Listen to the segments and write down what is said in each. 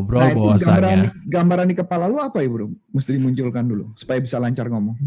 ngobrol Nah itu bahwasanya gambaran di kepala lu apa ya bro? Mesti dimunculkan dulu supaya bisa lancar ngomong.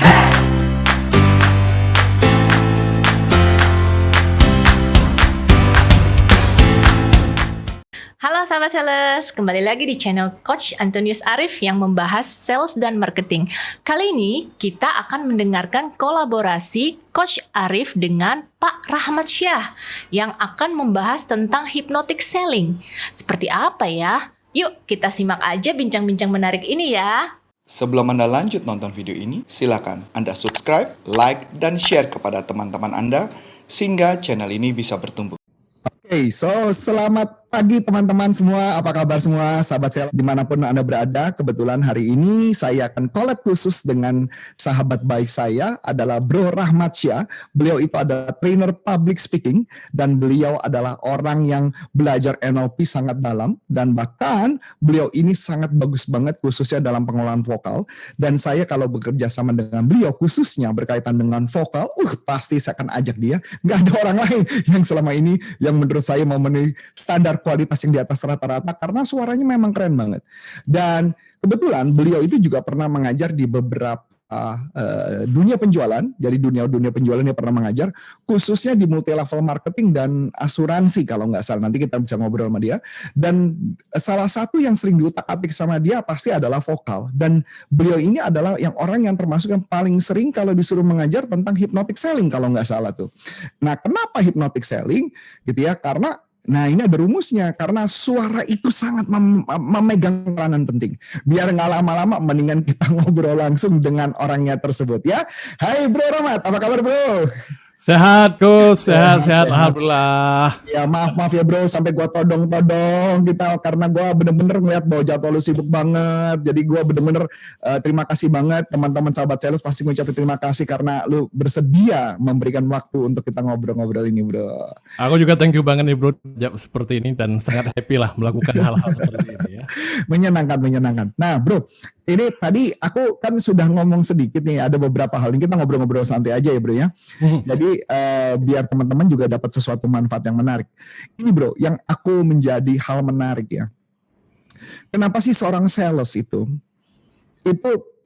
Halo sahabat sales, kembali lagi di channel Coach Antonius Arif yang membahas sales dan marketing. Kali ini kita akan mendengarkan kolaborasi Coach Arif dengan Pak Rahmat Syah yang akan membahas tentang hypnotic selling. Seperti apa ya? Yuk kita simak aja bincang-bincang menarik ini ya. Sebelum Anda lanjut nonton video ini, silakan Anda subscribe, like, dan share kepada teman-teman Anda sehingga channel ini bisa bertumbuh. Oke, selamat pagi teman-teman semua. Apa kabar semua sahabat sales dimanapun Anda berada? Kebetulan hari ini saya akan collab khusus dengan sahabat baik saya adalah Bro Rahmat Syah. Beliau itu adalah trainer public speaking dan beliau adalah orang yang belajar NLP sangat dalam dan bahkan beliau ini sangat bagus banget khususnya dalam pengolahan vokal. Dan saya kalau bekerja sama dengan beliau khususnya berkaitan dengan vokal, pasti saya akan ajak dia. Nggak ada orang lain yang selama ini yang menurut saya memenuhi standar kualitas yang di atas rata-rata karena suaranya memang keren banget. Dan kebetulan beliau itu juga pernah mengajar di beberapa dunia penjualan. Jadi dunia penjualan dia pernah mengajar khususnya di multi level marketing dan asuransi kalau nggak salah. Nanti kita bisa ngobrol sama dia. Dan salah satu yang sering diutak-atik sama dia pasti adalah vokal. Dan beliau ini adalah orang yang termasuk yang paling sering kalau disuruh mengajar tentang hypnotic selling kalau nggak salah tuh. Nah, kenapa hypnotic selling gitu ya? Karena ini ada rumusnya, karena suara itu sangat memegang peranan penting. Biar nggak lama-lama, mendingan kita ngobrol langsung dengan orangnya tersebut ya. Hai Bro Rahmat, apa kabar Bro? sehat Coach, sehat alhamdulillah. Ya maaf ya bro, sampai gua todong kita karena gua bener-bener ngeliat bahwa jadwal lu sibuk banget. Jadi gua bener-bener terima kasih banget teman-teman sahabat sales pasti ngucapin terima kasih karena lu bersedia memberikan waktu untuk kita ngobrol-ngobrol ini bro. Aku juga thank you banget nih bro seperti ini dan sangat happy lah melakukan hal-hal seperti ini ya. Menyenangkan. Nah bro, ini tadi aku kan sudah ngomong sedikit nih, ada beberapa hal ini kita ngobrol-ngobrol santai aja ya bro ya. Jadi biar teman-teman juga dapat sesuatu manfaat yang menarik. Ini bro, yang aku menjadi hal menarik ya. Kenapa sih seorang sales itu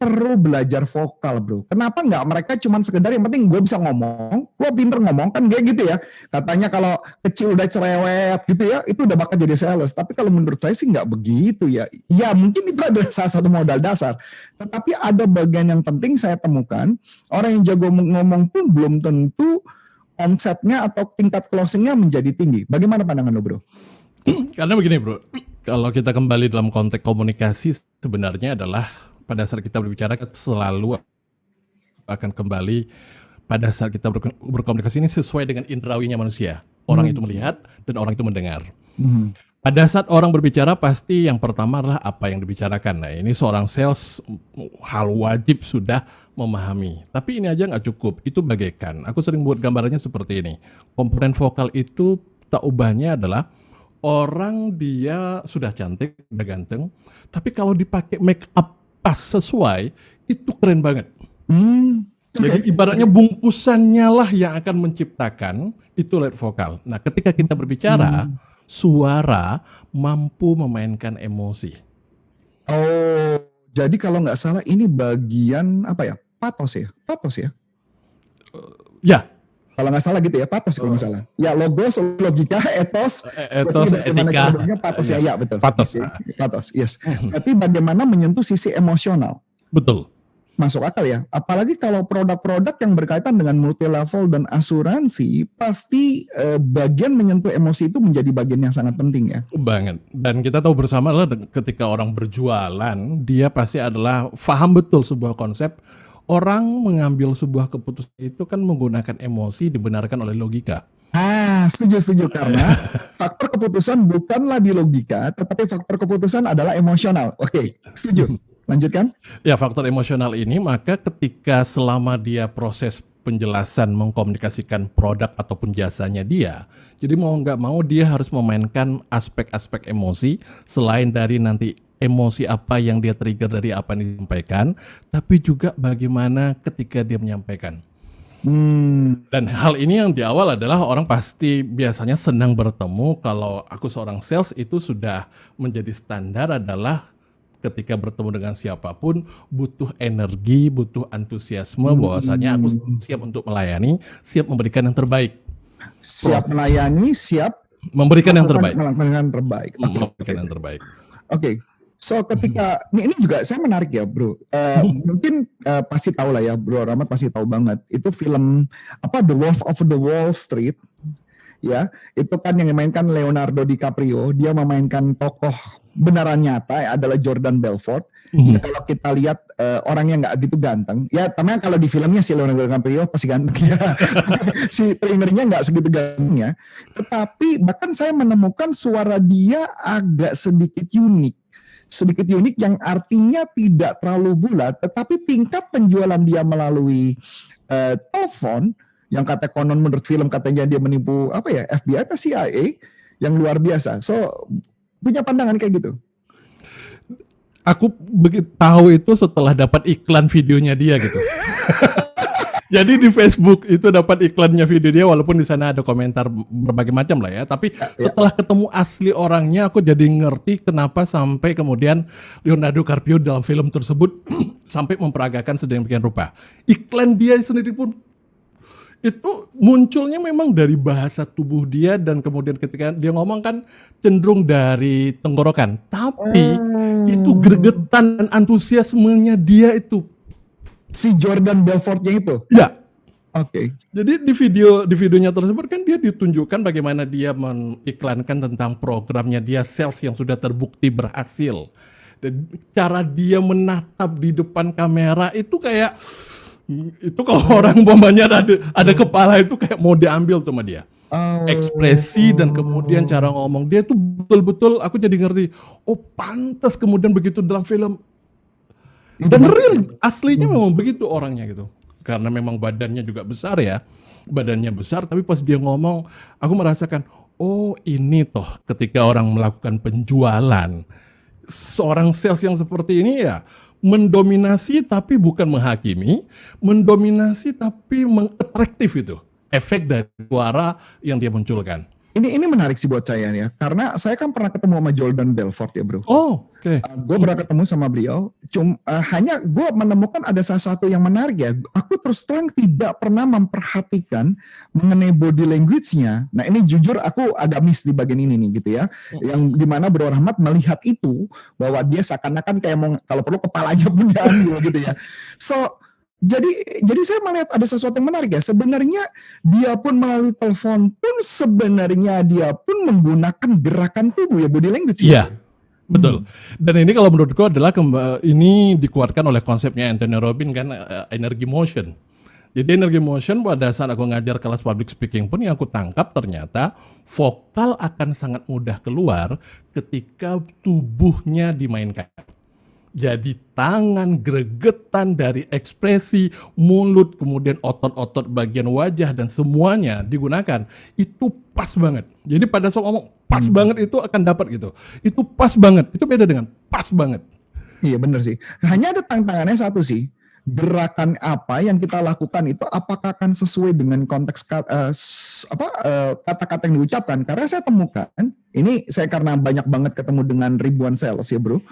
perlu belajar vokal bro? Kenapa nggak mereka cuma sekedar yang penting gue bisa ngomong, gue pinter ngomong kan kayak gitu ya. Katanya kalau kecil udah cerewet gitu ya, itu udah bakal jadi sales. Tapi kalau menurut saya sih nggak begitu ya. Ya mungkin itu adalah salah satu modal dasar. Tetapi ada bagian yang penting saya temukan, orang yang jago ngomong pun belum tentu omsetnya atau tingkat closingnya menjadi tinggi. Bagaimana pandangan lo bro? Karena begini bro, kalau kita kembali dalam konteks komunikasi sebenarnya adalah pada saat kita berbicara selalu akan kembali pada saat kita berkomunikasi ini sesuai dengan indrawinya manusia. Orang itu melihat dan orang itu mendengar. Pada saat orang berbicara pasti yang pertama adalah apa yang dibicarakan. Nah ini seorang sales hal wajib sudah memahami. Tapi ini aja nggak cukup, itu bagaikan. Aku sering buat gambarannya seperti ini. Komponen vokal itu tak ubahnya adalah orang dia sudah cantik, sudah ganteng. Tapi kalau dipakai make up pas sesuai, itu keren banget. Jadi ibaratnya bungkusannya lah yang akan menciptakan itu lead vokal. Nah ketika kita berbicara, suara mampu memainkan emosi. Oh, jadi kalau nggak salah ini bagian apa ya? Patos ya? Ya. Kalau nggak salah gitu ya, patos kalau nggak salah. Ya logos, logika, etos, etika, patos ya betul. Patos, yes. Tapi bagaimana menyentuh sisi emosional? Betul. Masuk akal ya. Apalagi kalau produk-produk yang berkaitan dengan multi level dan asuransi, pasti bagian menyentuh emosi itu menjadi bagian yang sangat penting ya. Banget. Dan kita tahu bersama adalah ketika orang berjualan, dia pasti adalah paham betul sebuah konsep. Orang mengambil sebuah keputusan itu kan menggunakan emosi dibenarkan oleh logika. Setuju karena faktor keputusan bukanlah di logika, tetapi faktor keputusan adalah emosional. Oke, setuju. Lanjutkan. Ya, faktor emosional ini maka ketika selama dia proses penjelasan mengkomunikasikan produk ataupun jasanya dia, jadi mau nggak mau dia harus memainkan aspek-aspek emosi selain dari nanti emosi apa yang dia trigger dari apa yang disampaikan, tapi juga bagaimana ketika dia menyampaikan. Dan hal ini yang di awal adalah orang pasti biasanya senang bertemu. Kalau aku seorang sales itu sudah menjadi standar adalah ketika bertemu dengan siapapun butuh energi, butuh antusiasme bahwasanya aku siap untuk melayani, siap memberikan yang terbaik. Siap melayani, siap Memberikan yang terbaik. melakukan yang terbaik. Memberikan yang terbaik. Oke. So ketika ini juga saya menarik ya, Bro. Mungkin pasti tahu lah ya, Bro Rahmat pasti tahu banget. Itu film apa, The Wolf of the Wall Street. Ya, itu kan yang dimainkan Leonardo DiCaprio. Dia memainkan tokoh benaran nyata adalah Jordan Belfort. Ya, kalau kita lihat orangnya nggak gitu ganteng. Ya, namanya kalau di filmnya si Leonardo DiCaprio pasti ganteng ya. Si trainernya nggak segitu gantengnya. Tetapi bahkan saya menemukan suara dia agak sedikit unik. Sedikit unik yang artinya tidak terlalu bulat, tetapi tingkat penjualan dia melalui telepon yang kata konon menurut film katanya dia menipu apa ya, FBI atau CIA yang luar biasa. So punya pandangan kayak gitu. Aku begitu tahu itu setelah dapat iklan videonya dia gitu. Jadi di Facebook itu dapat iklannya video dia, walaupun di sana ada komentar berbagai macam lah ya. Tapi setelah ketemu asli orangnya, aku jadi ngerti kenapa sampai kemudian Leonardo DiCaprio dalam film tersebut sampai memperagakan sedemikian rupa. Iklan dia sendiri pun itu munculnya memang dari bahasa tubuh dia, dan kemudian ketika dia ngomong kan cenderung dari tenggorokan. Tapi itu gregetan dan antusiasmenya dia itu. Si Jordan Belfortnya itu. Ya. Oke. Jadi di videonya tersebut kan dia ditunjukkan bagaimana dia mengiklankan tentang programnya dia sales yang sudah terbukti berhasil. Dan cara dia menatap di depan kamera itu kayak itu kalau orang umpamanya ada kepala itu kayak mau diambil tuh sama dia. Ekspresi dan kemudian cara ngomong dia tuh betul-betul aku jadi ngerti. Oh, pantas kemudian begitu dalam film. Dan real, aslinya memang begitu orangnya gitu. Karena memang badannya juga besar ya. Badannya besar, tapi pas dia ngomong, aku merasakan, oh ini toh ketika orang melakukan penjualan. Seorang sales yang seperti ini ya, mendominasi tapi bukan menghakimi, mendominasi tapi mengatraktif itu. Efek dari suara yang dia munculkan. Ini menarik sih buat saya ya, karena saya kan pernah ketemu sama Jordan Belfort ya, Bro. Oh, oke. Gue pernah ketemu sama beliau, hanya gue menemukan ada sesuatu yang menarik ya. Aku terus terang tidak pernah memperhatikan mengenai body language-nya. Nah ini jujur aku agak miss di bagian ini nih gitu ya. Yang dimana Bro Rahmat melihat itu, bahwa dia seakan-akan kayak mau kalau perlu kepalanya pun diambil gitu ya. So jadi saya melihat ada sesuatu yang menarik ya. Sebenarnya dia pun melalui telepon pun sebenarnya dia pun menggunakan gerakan tubuh ya, body language. Iya, betul. Dan ini kalau menurutku adalah ini dikuatkan oleh konsepnya Anthony Robbins kan, energy motion. Jadi energy motion pada saat aku ngajar kelas public speaking pun yang aku tangkap ternyata vokal akan sangat mudah keluar ketika tubuhnya dimainkan. Jadi tangan, gregetan dari ekspresi, mulut, kemudian otot-otot bagian wajah dan semuanya digunakan. Itu pas banget. Jadi pada saat ngomong pas banget itu akan dapat gitu. Itu pas banget. Itu beda dengan pas banget. Iya benar sih. Hanya ada tantangannya satu sih. Gerakan apa yang kita lakukan itu apakah akan sesuai dengan konteks kata-kata yang diucapkan. Karena saya temukan, ini saya karena banyak banget ketemu dengan ribuan sales ya, Bro.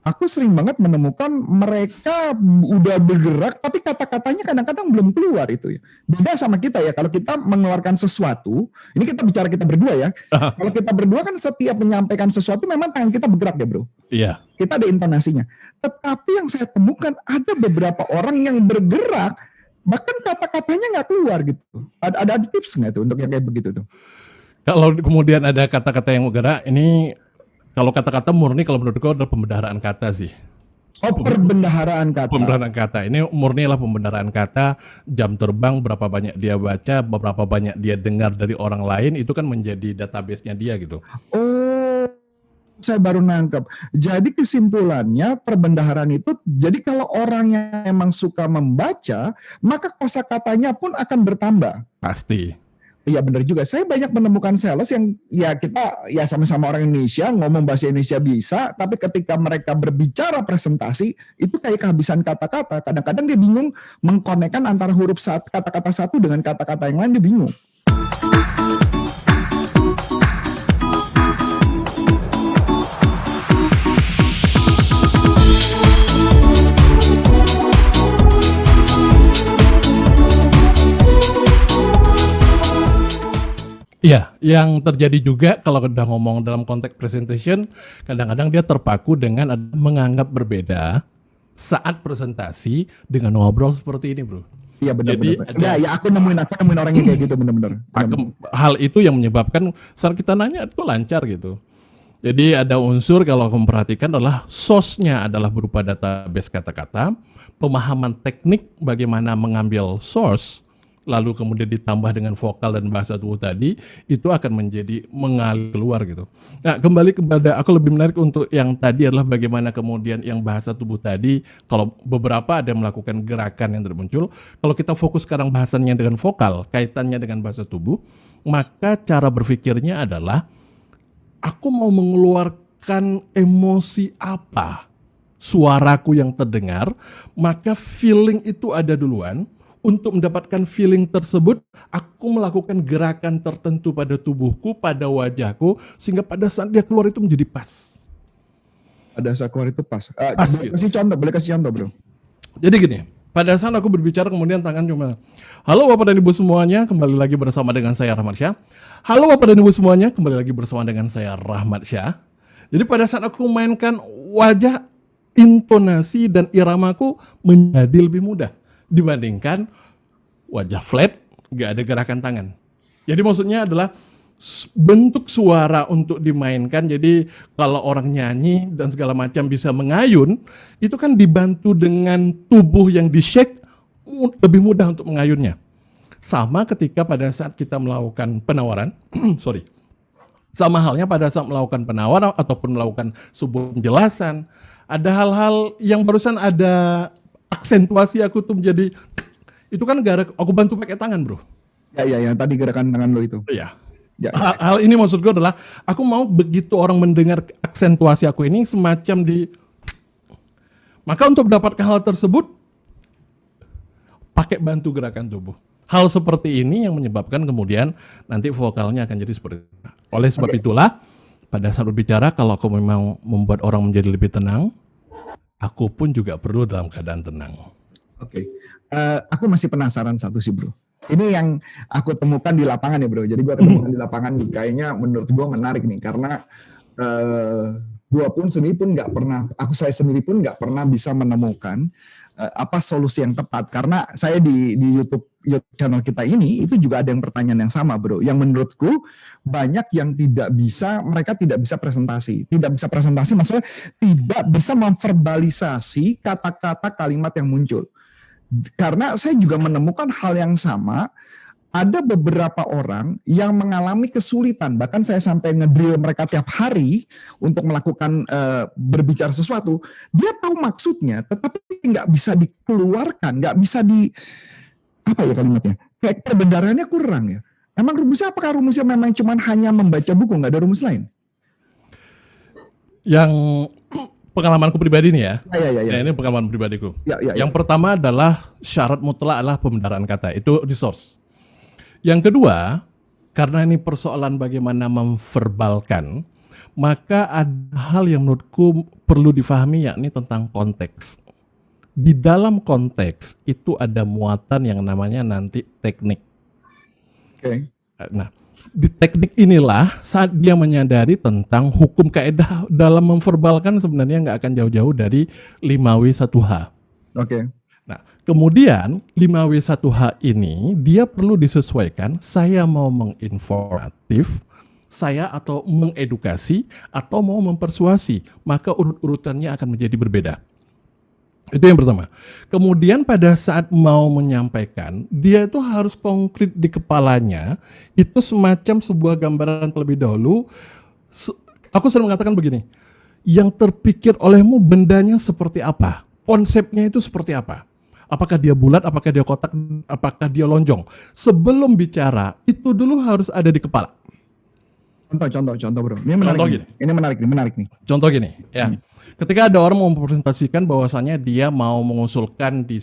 Aku sering banget menemukan mereka udah bergerak tapi kata-katanya kadang-kadang belum keluar itu ya. Beda sama kita ya, kalau kita mengeluarkan sesuatu, ini kita bicara kita berdua ya. Kalau kita berdua kan setiap menyampaikan sesuatu memang tangan kita bergerak ya, Bro. Iya. Kita ada intonasinya. Tetapi yang saya temukan ada beberapa orang yang bergerak bahkan kata-katanya nggak keluar gitu. Ada tips nggak tuh untuk yang kayak begitu tuh? Kalau kemudian ada kata-kata yang bergerak, ini kalau kata-kata murni kalau menurutku adalah pembendaharaan kata sih. Oh, perbendaharaan kata. Pembendaharaan kata. Ini murni lah pembendaharaan kata. Jam terbang, berapa banyak dia baca, berapa banyak dia dengar dari orang lain, itu kan menjadi database-nya dia gitu. Oh, saya baru nangkep. Jadi kesimpulannya perbendaharaan itu, jadi kalau orang yang memang suka membaca, maka kosakatanya pun akan bertambah. Pasti. Iya benar juga. Saya banyak menemukan sales yang ya kita ya sama-sama orang Indonesia ngomong bahasa Indonesia bisa, tapi ketika mereka berbicara presentasi itu kayak kehabisan kata-kata. Kadang-kadang dia bingung mengkonekkan antara huruf kata-kata satu dengan kata-kata yang lain, dia bingung. Iya, yang terjadi juga kalau udah ngomong dalam konteks presentation, kadang-kadang dia terpaku dengan menganggap berbeda saat presentasi dengan ngobrol seperti ini, bro. Iya Jadi benar-benar. Ya aku nemuin orang yang kayak gitu benar-benar. hal itu yang menyebabkan saat kita nanya itu lancar gitu. Jadi ada unsur kalau kamu perhatikan adalah source-nya adalah berupa database kata-kata, pemahaman teknik bagaimana mengambil source, lalu kemudian ditambah dengan vokal dan bahasa tubuh tadi, itu akan menjadi mengalir keluar gitu. Nah, kembali kepada aku lebih menarik untuk yang tadi adalah bagaimana kemudian yang bahasa tubuh tadi, kalau beberapa ada yang melakukan gerakan yang termuncul, kalau kita fokus sekarang bahasannya dengan vokal, kaitannya dengan bahasa tubuh, maka cara berpikirnya adalah, aku mau mengeluarkan emosi apa, suaraku yang terdengar, maka feeling itu ada duluan. Untuk mendapatkan feeling tersebut, aku melakukan gerakan tertentu pada tubuhku, pada wajahku, sehingga pada saat dia keluar itu menjadi pas. Pada saat keluar itu pas. Pas gitu. Boleh kasih contoh bro. Jadi gini, pada saat aku berbicara kemudian tangan cuma, halo Bapak dan Ibu semuanya, kembali lagi bersama dengan saya Rahmat Syah. Halo Bapak dan Ibu semuanya, kembali lagi bersama dengan saya Rahmat Syah. Jadi pada saat aku mainkan wajah, intonasi dan iramaku menjadi lebih mudah dibandingkan wajah flat, gak ada gerakan tangan. Jadi maksudnya adalah bentuk suara untuk dimainkan. Jadi kalau orang nyanyi dan segala macam bisa mengayun, itu kan dibantu dengan tubuh yang di-shake, lebih mudah untuk mengayunnya. Sama ketika pada saat kita melakukan penawaran, sama halnya pada saat melakukan penawaran ataupun melakukan sebuah penjelasan, ada hal-hal yang barusan ada aksentuasi aku tuh menjadi, itu kan aku bantu pakai tangan bro. Ya, yang tadi gerakan tangan lo itu. Iya. Ya. Hal ini maksud gue adalah, aku mau begitu orang mendengar aksentuasi aku ini semacam maka untuk mendapatkan hal tersebut, pakai bantu gerakan tubuh. Hal seperti ini yang menyebabkan kemudian nanti vokalnya akan jadi seperti itu. Oleh sebab itulah, pada saat berbicara, kalau aku memang membuat orang menjadi lebih tenang, aku pun juga perlu dalam keadaan tenang. Oke. Aku masih penasaran satu sih bro. Ini yang aku temukan di lapangan ya bro. Jadi gue ketemukan di lapangan, kayaknya menurut gue menarik nih. Karena saya sendiri pun nggak pernah bisa menemukan apa solusi yang tepat. Karena saya di YouTube channel kita ini, itu juga ada yang pertanyaan yang sama bro. Yang menurutku banyak yang mereka tidak bisa presentasi. Tidak bisa presentasi maksudnya tidak bisa memverbalisasi kata-kata kalimat yang muncul. Karena saya juga menemukan hal yang sama, ada beberapa orang yang mengalami kesulitan, bahkan saya sampai ngedrill mereka tiap hari untuk melakukan berbicara sesuatu. Dia tahu maksudnya, tetapi nggak bisa dikeluarkan, nggak bisa apa ya kalimatnya? Kayak perbendarannya kurang ya. Emang rumusnya apakah rumusnya memang cuma hanya membaca buku, nggak ada rumus lain? Yang pengalamanku pribadi nih ya. Ya. Ini pengalaman pribadiku. Ya. Yang pertama adalah syarat mutlak adalah pembendaran kata. Itu di source. Yang kedua, karena ini persoalan bagaimana memverbalkan, maka ada hal yang menurutku perlu difahami, yakni tentang konteks. Di dalam konteks itu ada muatan yang namanya nanti teknik. Oke. Nah, di teknik inilah saat dia menyadari tentang hukum kaidah dalam memverbalkan, sebenarnya nggak akan jauh-jauh dari 5W1H. Oke. Nah, kemudian 5W1H ini dia perlu disesuaikan, saya mau menginformatif, saya atau mengedukasi, atau mau mempersuasi, maka urut-urutannya akan menjadi berbeda. Itu yang pertama. Kemudian pada saat mau menyampaikan, dia itu harus konkret di kepalanya, itu semacam sebuah gambaran terlebih dahulu. Aku sering mengatakan begini, yang terpikir olehmu bendanya seperti apa? Konsepnya itu seperti apa? Apakah dia bulat, apakah dia kotak, apakah dia lonjong. Sebelum bicara, itu dulu harus ada di kepala. Contoh bro. Ini menarik. Contoh nih. gini. Ini menarik nih. Contoh gini, ya. Ketika ada orang mempresentasikan bahwasannya dia mau mengusulkan di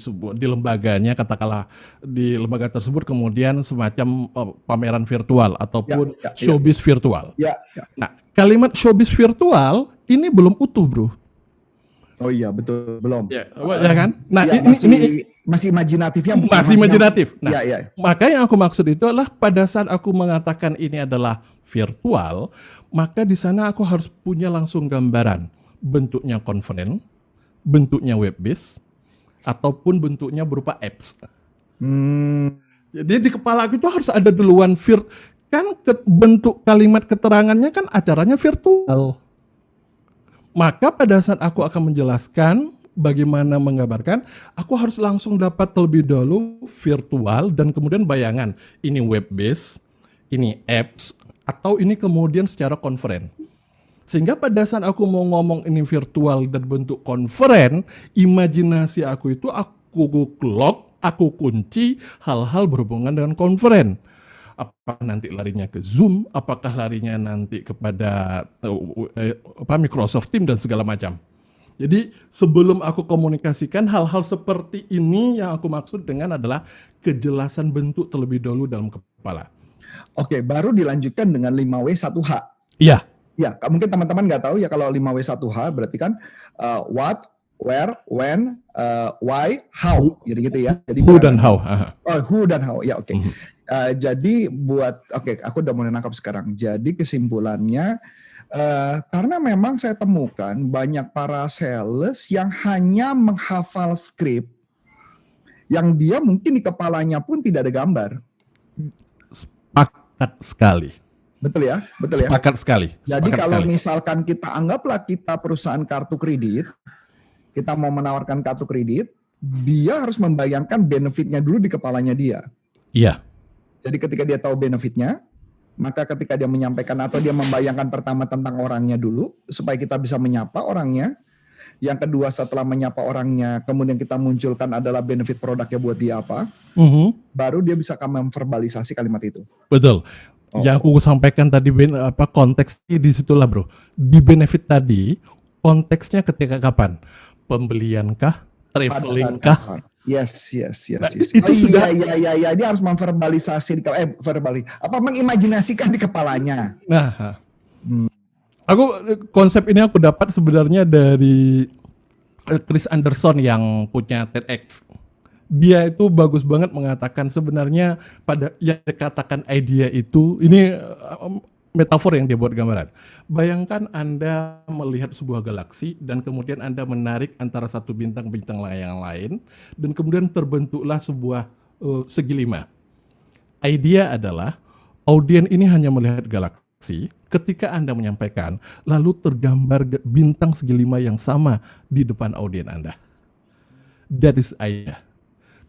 lembaganya, katakanlah di lembaga tersebut kemudian semacam pameran virtual ataupun showbiz virtual. Ya. Nah, kalimat showbiz virtual ini belum utuh, bro. Oh iya, betul, belum. Ya kan? Nah, Ya, masih imajinatifnya. Masih imajinatif. Nah, ya. maka yang aku maksud itu adalah pada saat aku mengatakan ini adalah virtual, maka di sana aku harus punya langsung gambaran bentuknya konferen, bentuknya web based, ataupun bentuknya berupa apps. Jadi di kepala aku itu harus ada duluan kan bentuk kalimat keterangannya kan acaranya virtual. Maka pada saat aku akan menjelaskan bagaimana menggambarkan, aku harus langsung dapat terlebih dahulu virtual dan kemudian bayangan ini web based, ini apps, atau ini kemudian secara konferen. Sehingga pada saat aku mau ngomong ini virtual dan bentuk konferen, imajinasi aku itu aku lock, aku kunci hal-hal berhubungan dengan konferen. Apakah nanti larinya ke Zoom, apakah larinya nanti kepada Microsoft Teams dan segala macam. Jadi sebelum aku komunikasikan hal-hal seperti ini yang aku maksud dengan adalah kejelasan bentuk terlebih dahulu dalam kepala. Oke, baru dilanjutkan dengan 5W1H. Iya. Ya, mungkin teman-teman nggak tahu ya kalau 5W1H berarti kan what, where, when, why, how, gitu ya. Jadi who dan how. Who dan how, ya oke. Jadi aku udah mulai nangkap sekarang. Jadi kesimpulannya, karena memang saya temukan banyak para sales yang hanya menghafal skrip, yang dia mungkin di kepalanya pun tidak ada gambar. Sepakat sekali. Betul ya? Sepakat sekali. Jadi Sepakat kalau sekali. misalkan kita anggaplah kita perusahaan kartu kredit, kita mau menawarkan kartu kredit, dia harus membayangkan benefitnya dulu di kepalanya dia. Iya. Jadi ketika dia tahu benefitnya, maka ketika dia menyampaikan atau dia membayangkan pertama tentang orangnya dulu, supaya kita bisa menyapa orangnya. Yang kedua setelah menyapa orangnya, kemudian kita munculkan adalah benefit produknya buat dia apa, baru dia bisa memverbalisasi kalimat itu. Betul. Yang aku sampaikan tadi konteksnya di situlah, bro. Di benefit tadi konteksnya ketika kapan? Pembeliankah? Travelingkah? Yes. Nah, itu sudah. Iya. Dia harus memverbalisasi mengimajinasikan di kepalanya. Nah, konsep ini aku dapat sebenarnya dari Chris Anderson yang punya TEDx. Dia itu bagus banget mengatakan sebenarnya pada yang dikatakan idea itu, ini metafor yang dia buat gambaran. Bayangkan Anda melihat sebuah galaksi dan kemudian Anda menarik antara satu bintang-bintang yang lain dan kemudian terbentuklah sebuah segi lima. Idea adalah audien ini hanya melihat galaksi, ketika Anda menyampaikan lalu tergambar bintang segi lima yang sama di depan audien Anda. That is idea.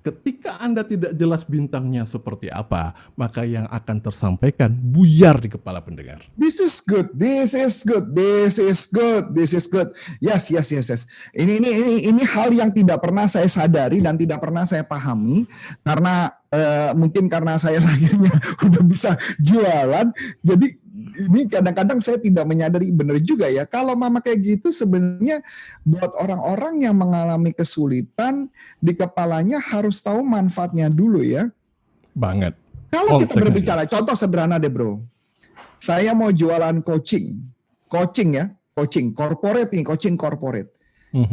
Ketika Anda tidak jelas bintangnya seperti apa, maka yang akan tersampaikan buyar di kepala pendengar. This is good. Yes. Ini hal yang tidak pernah saya sadari dan tidak pernah saya pahami karena mungkin karena saya lahirnya udah bisa jualan. Jadi ini kadang-kadang saya tidak menyadari, benar juga ya. Kalau mama kayak gitu sebenarnya buat orang-orang yang mengalami kesulitan di kepalanya harus tahu manfaatnya dulu ya. Banget. Kalau kita berbicara, contoh sederhana deh bro. Saya mau jualan coaching corporate nih, coaching corporate.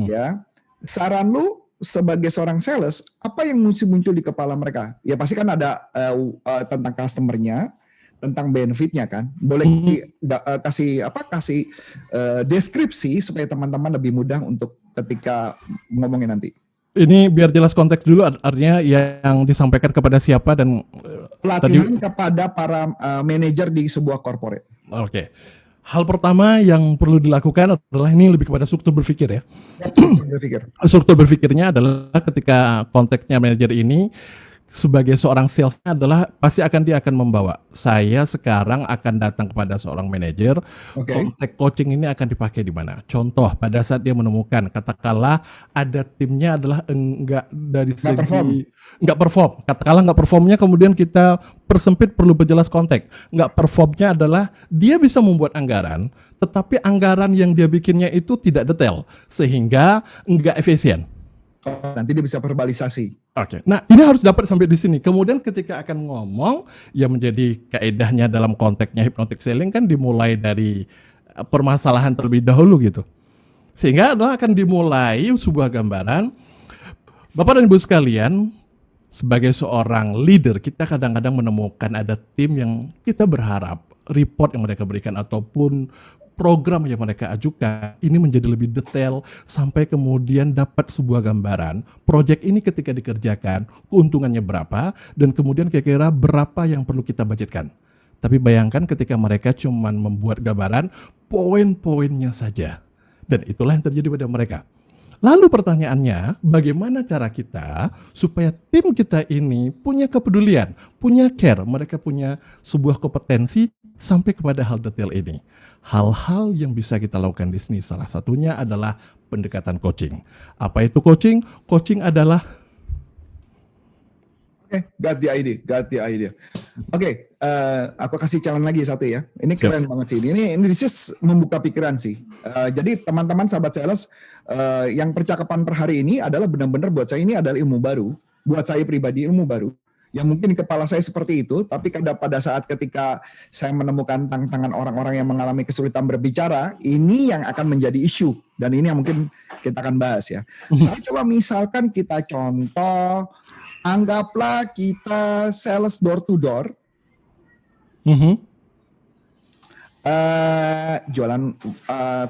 Ya, saran lu sebagai seorang sales, apa yang muncul di kepala mereka? Ya pasti kan ada tentang customernya, tentang benefitnya kan. Boleh kasih deskripsi supaya teman-teman lebih mudah untuk ketika ngomongin nanti. Ini biar jelas konteks dulu, artinya yang disampaikan kepada siapa dan pelatihan kepada para manajer di sebuah corporate. Oke. Hal pertama yang perlu dilakukan adalah ini lebih kepada struktur berpikir ya. Struktur berpikirnya adalah ketika konteksnya manajer ini, sebagai seorang sales adalah pasti dia akan membawa. Saya sekarang akan datang kepada seorang manajer, Oke. konteks coaching ini akan dipakai di mana? Contoh, pada saat dia menemukan, katakanlah ada timnya adalah enggak dari Nggak perform. segi enggak perform. Katakanlah enggak performnya, kemudian kita persempit perlu perjelas konteks. Enggak performnya adalah dia bisa membuat anggaran, tetapi anggaran yang dia bikinnya itu tidak detail, sehingga enggak efisien. Nanti dia bisa verbalisasi. Oke, nah ini harus dapat sampai di sini. Kemudian ketika akan ngomong, ya menjadi kaedahnya dalam konteksnya hypnotic selling kan dimulai dari permasalahan terlebih dahulu gitu. Sehingga adalah akan dimulai sebuah gambaran. Bapak dan Ibu sekalian, sebagai seorang leader, kita kadang-kadang menemukan ada tim yang kita berharap report yang mereka berikan ataupun program yang mereka ajukan ini menjadi lebih detail sampai kemudian dapat sebuah gambaran proyek ini ketika dikerjakan keuntungannya berapa dan kemudian kira-kira berapa yang perlu kita budgetkan. Tapi bayangkan ketika mereka cuma membuat gambaran poin-poinnya saja dan itulah yang terjadi pada mereka. Lalu pertanyaannya, bagaimana cara kita supaya tim kita ini punya kepedulian, punya care, mereka punya sebuah kompetensi sampai kepada hal detail ini. Hal-hal yang bisa kita lakukan di sini salah satunya adalah pendekatan coaching. Apa itu coaching? Coaching adalah Oke, got the idea. Oke, aku kasih challenge lagi satu ya. Ini Siap. keren banget sih. Ini this membuka pikiran sih. Jadi teman-teman sahabat sales, yang percakapan per hari ini adalah benar-benar buat saya ini adalah ilmu baru. Buat saya pribadi ilmu baru. Yang mungkin di kepala saya seperti itu, tapi pada saat ketika saya menemukan tantangan orang-orang yang mengalami kesulitan berbicara, ini yang akan menjadi isu. Dan ini yang mungkin kita akan bahas ya. Saya coba misalkan kita contoh, anggaplah kita sales door to door, jualan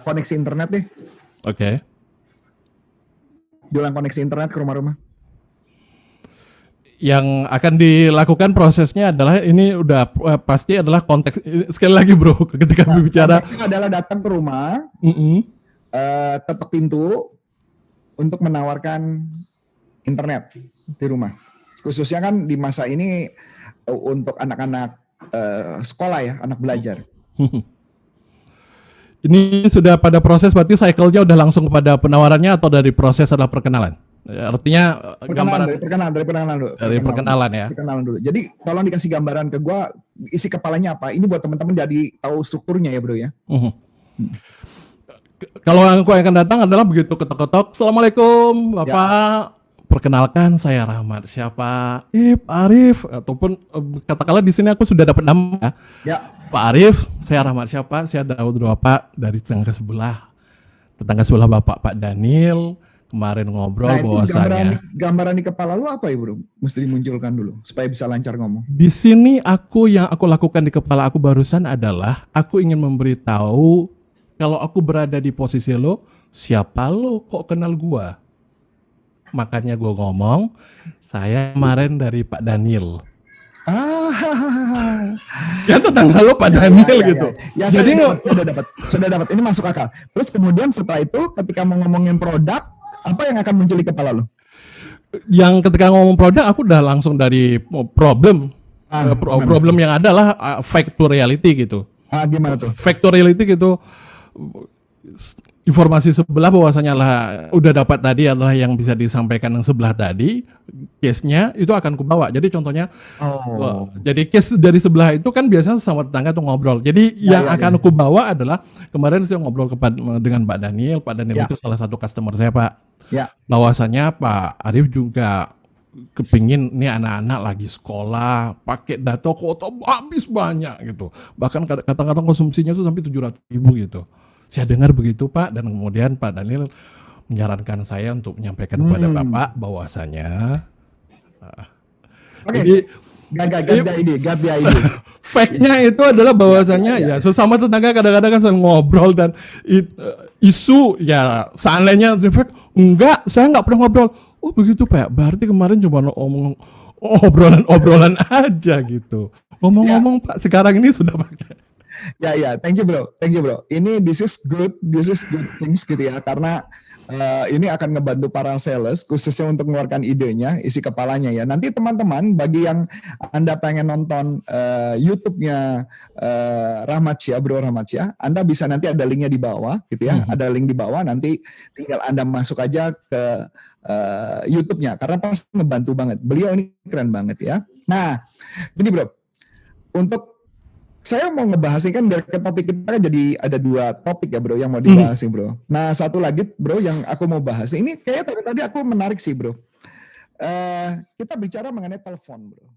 koneksi internet deh. Oke. Jualan koneksi internet ke rumah-rumah. Yang akan dilakukan prosesnya adalah ini udah pasti adalah konteks sekali lagi bro ketika berbicara Konteksnya adalah datang ke rumah, ketok pintu untuk menawarkan internet di rumah. Khususnya kan di masa ini untuk anak-anak sekolah ya, anak belajar. Ini sudah pada proses berarti cycle-nya udah langsung kepada penawarannya atau dari proses adalah perkenalan? Artinya gambaran Dari perkenalan dulu. dari perkenalan ya. Perkenalan dulu. Jadi tolong dikasih gambaran ke gua isi kepalanya apa. Ini buat teman-teman jadi tahu strukturnya ya bro ya. Kalau yang aku akan datang adalah begitu ketok-ketok, Assalamualaikum Bapak, perkenalkan saya Rahmat. Siapa? Arif ataupun katakanlah di sini aku sudah dapat nama Ya. Pak Arif, saya Rahmat. Siapa? Saya Daud Bapak dari tetangga sebelah Bapak Pak Daniel. Kemarin ngobrol Nah, itu bahwasanya gambaran di kepala lu apa ya bro? Mesti dimunculkan dulu supaya bisa lancar ngomong. di sini yang aku lakukan di kepala aku barusan adalah aku ingin memberitahu kalau aku berada di posisi lo, siapa lo kok kenal gua? Makanya gua ngomong, saya kemarin dari Pak Daniel. Ya tetangga lo Pak Daniel gitu. Ya, Jadi sudah dapat. Ini masuk akal. Terus kemudian setelah itu ketika mau ngomongin produk, apa yang akan muncul di kepala lo? yang ketika ngomong produk aku udah langsung dari problem. Problem yang adalah fact to reality gitu. Gimana tuh? Fact to reality gitu. Informasi sebelah bahwasanya lah udah dapat tadi adalah yang bisa disampaikan yang sebelah tadi, case-nya itu akan kubawa. Jadi contohnya, jadi case dari sebelah itu kan biasanya sama tetangga tuh ngobrol. Jadi yang akan aku bawa adalah kemarin saya ngobrol dengan Pak Daniel. Pak Daniel itu salah satu customer saya Pak. Ya. Bahwasanya Pak Arif juga kepingin nih anak-anak lagi sekolah pakai data kuota habis banyak gitu. Bahkan kadang-kadang konsumsinya itu sampai 700.000 gitu. Saya dengar begitu Pak, dan kemudian Pak Daniel menyarankan saya untuk menyampaikan kepada Bapak bahwasanya Oke. Got the idea. fact-nya itu adalah bahwasanya ya sesama tetangga kadang-kadang kan sering ngobrol dan isu ya seandainya fact enggak, saya nggak pernah ngobrol. Oh begitu Pak, berarti kemarin cuma ngomong obrolan aja gitu. Ngomong-ngomong Pak, sekarang ini sudah pakai. Ya, thank you bro. Ini this is good things gitu ya, karena Ini akan ngebantu para sales khususnya untuk mengeluarkan idenya, isi kepalanya ya. Nanti teman-teman bagi yang Anda pengen nonton YouTube-nya Rahmatsya, Bro Rahmatsya, Anda bisa nanti ada linknya di bawah gitu ya. Ada link di bawah, nanti tinggal Anda masuk aja ke YouTube-nya karena pasti ngebantu banget. Beliau ini keren banget ya. Nah, gini Bro. Untuk saya mau ngebahas ini kan dari topik kita kan jadi ada 2 topik ya bro yang mau dibahas nih bro. Nah satu lagi bro yang aku mau bahas ini kayaknya tadi aku menarik sih bro. Kita bicara mengenai telepon bro.